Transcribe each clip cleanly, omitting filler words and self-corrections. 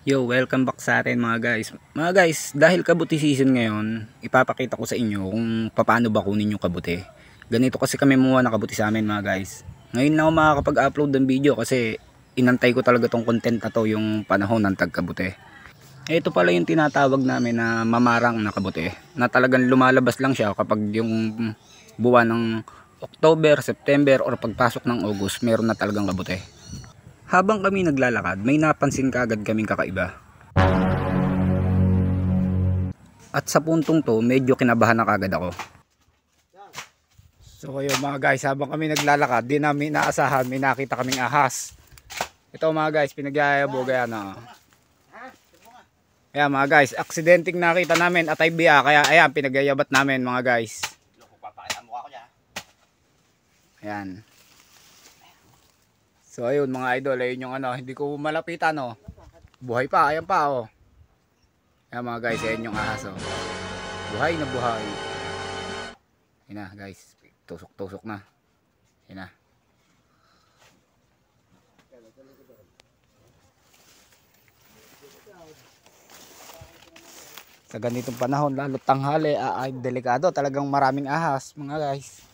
Yo, welcome back sa atin mga guys. Mga guys, dahil kabuti season ngayon, ipapakita ko sa inyo kung paano ba kunin yung kabuti. Ganito kasi kami muha na kabuti sa amin mga guys. Ngayon lang ako makakapag-upload ng video kasi inantay ko talaga tong content na to yung panahon ng tagkabuti. Ito pala yung tinatawag namin na mamarang na kabuti. Na talagang lumalabas lang siya kapag yung buwan ng October, September or pagpasok ng August, meron na talagang kabuti. Habang kami naglalakad, may napansin kaagad kaming kakaiba. At sa puntong to, medyo kinabahan na kaagad ako. So ayun mga guys, habang kami naglalakad, di namin naasahan, may nakita kaming ahas. Ito mga guys, pinagyayabog yan. Ayan mga guys, aksidenteng nakita namin at ay biya, kaya ayan, pinagyayabat namin mga guys. Ayan. So ayun mga idol, ayun yung hindi ko malapitan Buhay pa, ayan pa Ayan mga guys, ayan yung ahas Buhay na buhay. Ayan na guys, tusok-tusok na. Ayan na. Sa ganitong panahon, lalo tanghali, ay delikado, talagang maraming ahas mga guys.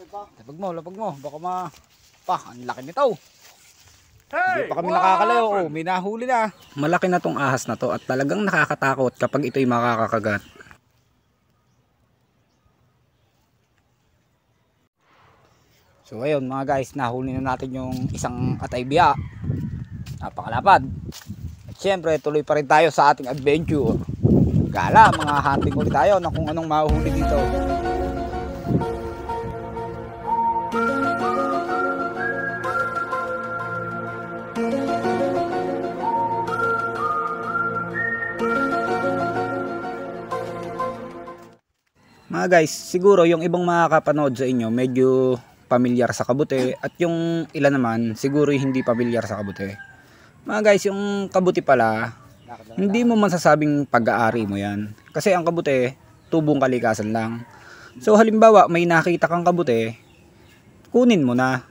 Lapag mo, baka ang laki nito. Hindi pa kami nakakalayo, may nahuli na. Malaki na tong ahas na to at talagang nakakatakot kapag ito'y makakakagat. So ayun mga guys, nahuli na natin yung isang ataybia. Napakalapad. At syempre, tuloy pa rin tayo sa ating adventure. Gala, mga hunting ulit tayo na kung anong mahuhuli dito. Mga guys, siguro yung ibang makakapanood sa inyo medyo pamilyar sa kabuti at yung ilan naman siguro hindi pamilyar sa kabuti. Mga guys, yung kabuti pala, hindi mo masasabing pag-aari mo yan. Kasi ang kabuti, tubong kalikasan lang. So halimbawa may nakita kang kabuti, kunin mo na.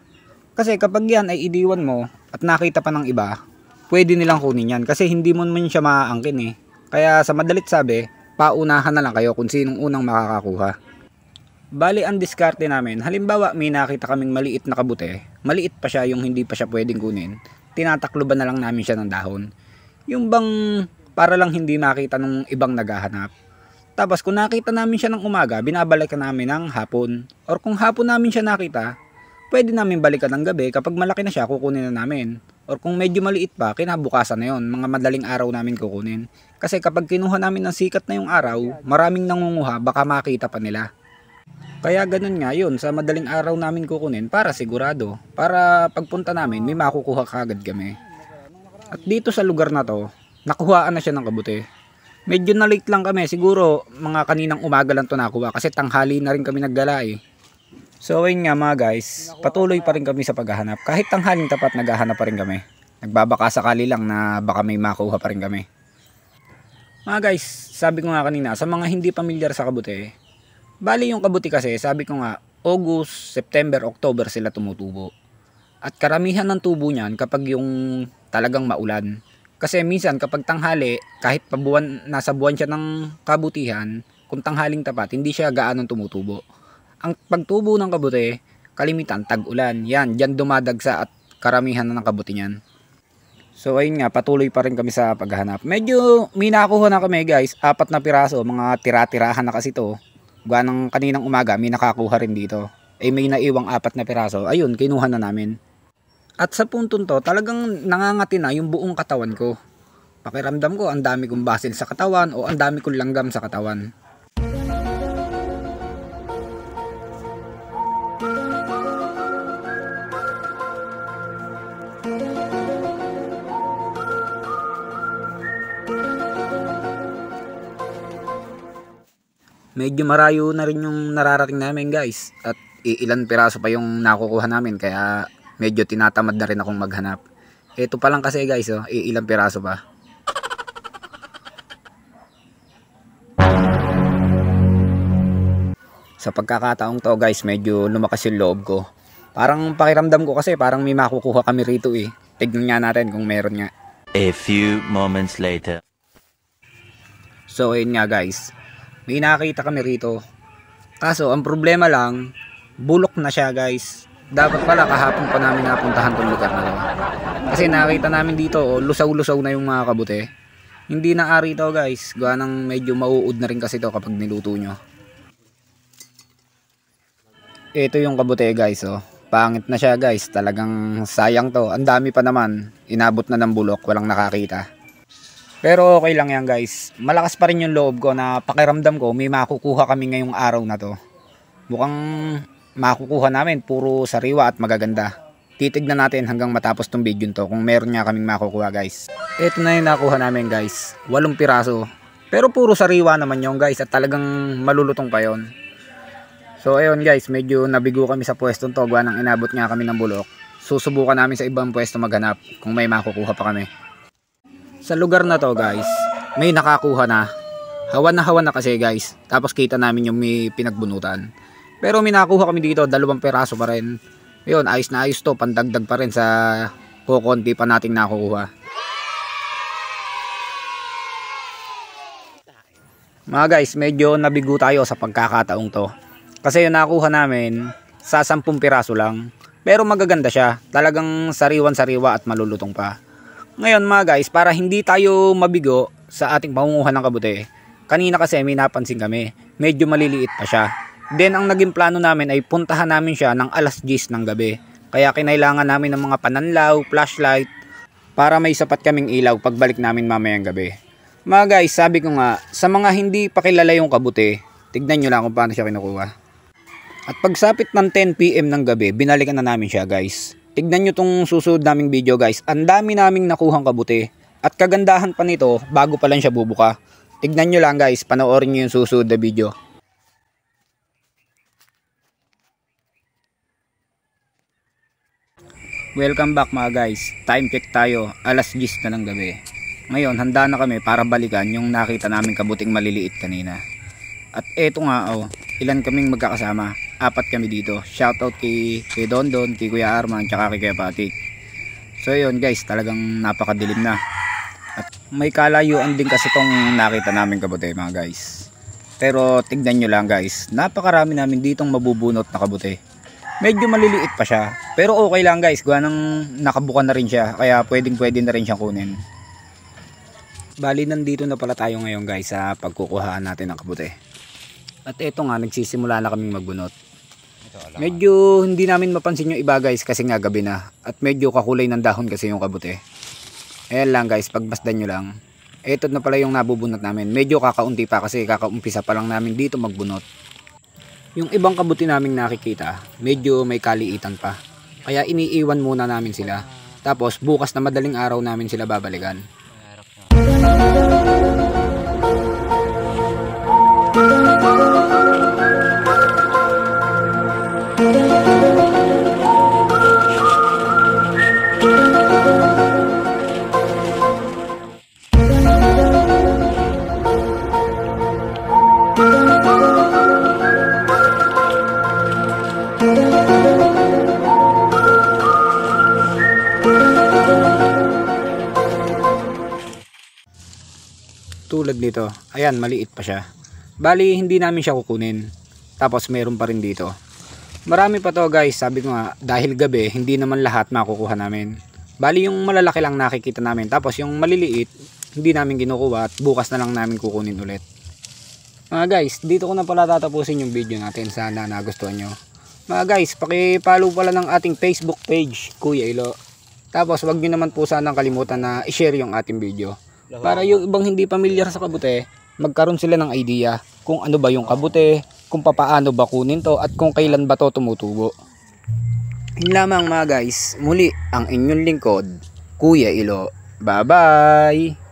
Kasi kapag yan ay idiwan mo at nakita pa ng iba, pwede nilang kunin yan. Kasi hindi mo naman siya maaangkin Kaya sa madalit sabi, paunahan na lang kayo kung sinong unang makakakuha. Bali ang diskarte namin, halimbawa may nakita kaming maliit na kabuti, maliit pa siya yung hindi pa siya pwedeng kunin, tinatakloban na lang namin siya ng dahon. Yung bang para lang hindi makita ng ibang naghahanap. Tapos kung nakita namin siya ng umaga, binabalikan namin ng hapon. Or kung hapon namin siya nakita, pwede namin balikan ng gabi, kapag malaki na siya kukunin na namin. Or kung medyo maliit pa, kinabukasan na yon, mga madaling araw namin kukunin. Kasi kapag kinuha namin ng sikat na yung araw, maraming nangunguha, baka makita pa nila. Kaya ganun nga yun, sa madaling araw namin kukunin para sigurado. Para pagpunta namin, may makukuha kagad kami. At dito sa lugar na to, nakuhaan na siya ng kabuti. Medyo na late lang kami, siguro mga kaninang umaga lang to nakuha kasi tanghali na rin kami nagdala So ayun nga mga guys, patuloy pa rin kami sa paghahanap. Kahit tanghaling tapat naghahanap pa rin kami. Nagbabaka sakali lang na baka may makuha pa rin kami. Mga guys, sabi ko nga kanina, sa mga hindi pamilyar sa kabuti, bali yung kabuti kasi, sabi ko nga, August, September, October sila tumutubo. At karamihan ng tubo niyan kapag yung talagang maulan. Kasi minsan kapag tanghali, kahit pa nasa buwan siya ng kabutihan, kung tanghaling tapat, hindi siya gaanong tumutubo. Ang pagtubo ng kabuti, kalimitan tag-ulan. Yan, diyan dumadagsa at karamihan na ng kabuti niyan. So ayun nga, patuloy pa rin kami sa paghahanap. Medyo may nakuha na kami guys, 4 na piraso, mga tira-tirahan na kasi to. Gawa ng kaninang umaga, may nakakuha rin dito. May naiwang 4 na piraso, ayun, kinuha na namin. At sa puntong to, talagang nangangati na yung buong katawan ko. Pakiramdam ko, ang dami kong basil sa katawan o ang dami kong langgam sa katawan. Medyo marayo na rin yung nararating namin guys. At ilan piraso pa yung nakukuha namin. Kaya medyo tinatamad na rin akong maghanap. Ito pa lang kasi guys, ilang piraso pa. Sa pagkakataong to guys, medyo lumakas yung loob ko. Parang pakiramdam ko kasi parang may makukuha kami rito eh. Tignan nga natin kung meron nga. A few moments later. So ayun nga guys, may nakita kami rito. Kaso ang problema lang, bulok na siya guys. Dapat pala kahapon pa namin napuntahan tong lugar na to. Kasi nakita namin dito, lusaw-lusaw na yung mga kabute. Hindi na ari to guys, gawa ng medyo mauud na rin kasi to kapag niluto nyo. Ito yung kabute guys oh. Pangit na siya guys, talagang sayang to. Ang dami pa naman, inabot na ng bulok, walang nakakita. Pero okay lang yan guys. Malakas pa rin yung loob ko na pakiramdam ko may makukuha kami ngayong araw na to. Mukhang makukuha namin puro sariwa at magaganda. Titignan natin hanggang matapos tong video to kung meron nga kaming makukuha guys. Ito na yung nakuha namin guys. 8 piraso. Pero puro sariwa naman yung guys at talagang malulutong pa yon. So ayun guys, medyo nabigo kami sa pwesto to gawa nang inabot nga kami ng bulok. Susubukan namin sa ibang pwesto maghanap kung may makukuha pa kami. Sa lugar na to guys, may nakakuha na. Hawan na kasi guys. Tapos kita namin yung may pinagbunutan. Pero may nakakuha kami dito, 2 peraso pa rin. Yun, ayos na ayos to, pandagdag pa rin sa kukunti pa nating nakukuha. Mga guys, medyo nabigo tayo sa pagkakataong to. Kasi yung nakuha namin, sa 10 piraso lang. Pero magaganda siya, talagang sariwan-sariwa at malulutong pa. Ngayon mga guys, para hindi tayo mabigo sa ating pangunguha ng kabute, kanina kasi may napansin kami, medyo maliliit pa siya. Then ang naging plano namin ay puntahan namin siya ng alas 10 ng gabi. Kaya kinailangan namin ng mga pananlaw, flashlight, para may sapat kaming ilaw pagbalik namin mamayang gabi. Mga guys, sabi ko nga, sa mga hindi pa kilala yung kabute, tignan nyo lang kung paano siya kinukuha. At pagsapit ng 10 PM ng gabi, binalikan na namin siya guys. Tignan nyo tong susunod naming video guys. Ang dami naming nakuhang kabute. At kagandahan pa nito, bago pa lang siya bubuka. Tignan nyo lang guys, panoorin nyo yung susunod na video. Welcome back mga guys. Time check tayo, alas 10 na ng gabi. Ngayon, handa na kami para balikan yung nakita namin kabuting maliliit kanina. At eto nga oh, ilan kaming magkakasama. 4 kami dito. Shoutout kay Dondon, kay Kuya Arman, tsaka kay Kuya Patik. So yun guys, talagang napakadilim na. At may kalayuan din kasi tong nakita namin kabute mga guys. Pero tignan nyo lang guys, napakarami namin ditong mabubunot na kabute. Medyo maliliit pa siya, pero okay lang guys, gawa nang nakabuka na rin siya, kaya pwede na rin siyang kunin. Bali nandito na pala tayo ngayon guys sa pagkukuhaan natin ng kabute. At eto nga, nagsisimula na kaming magbunot. Medyo hindi namin mapansin yung iba guys kasi nga gabi na. At medyo kakulay ng dahon kasi yung kabute. Ayan lang guys, pagbasdan nyo lang. Eto na pala yung nabubunot namin. Medyo kakaunti pa kasi kakaumpisa pa lang namin dito magbunot. Yung ibang kabuti naming nakikita, medyo may kaliitan pa. Kaya iniiwan muna namin sila. Tapos bukas na madaling araw namin sila babalikan. Tulad nito, ayan maliit pa siya. Bali hindi namin siya kukunin. Tapos meron pa rin dito. Marami pa to guys, sabi ko nga dahil gabi hindi naman lahat makukuha namin. Bali yung malalaki lang nakikita namin, tapos yung maliliit hindi namin kinukuha at bukas na lang namin kukunin ulit. Mga guys, dito ko na pala tatapusin yung video natin, sana nagustuhan nyo. Mga guys, paki-follow pala ng ating Facebook page, Kuya Ilo. Tapos wag nyo naman po sanang kalimutan na i-share yung ating video. Para yung ibang hindi pamilyar sa kabute, magkaroon sila ng idea kung ano ba yung kabute, kung papaano ba kunin to, at kung kailan ba to tumutubo. Yun lamang mga guys, muli ang inyong lingkod, Kuya Ilo. Bye bye!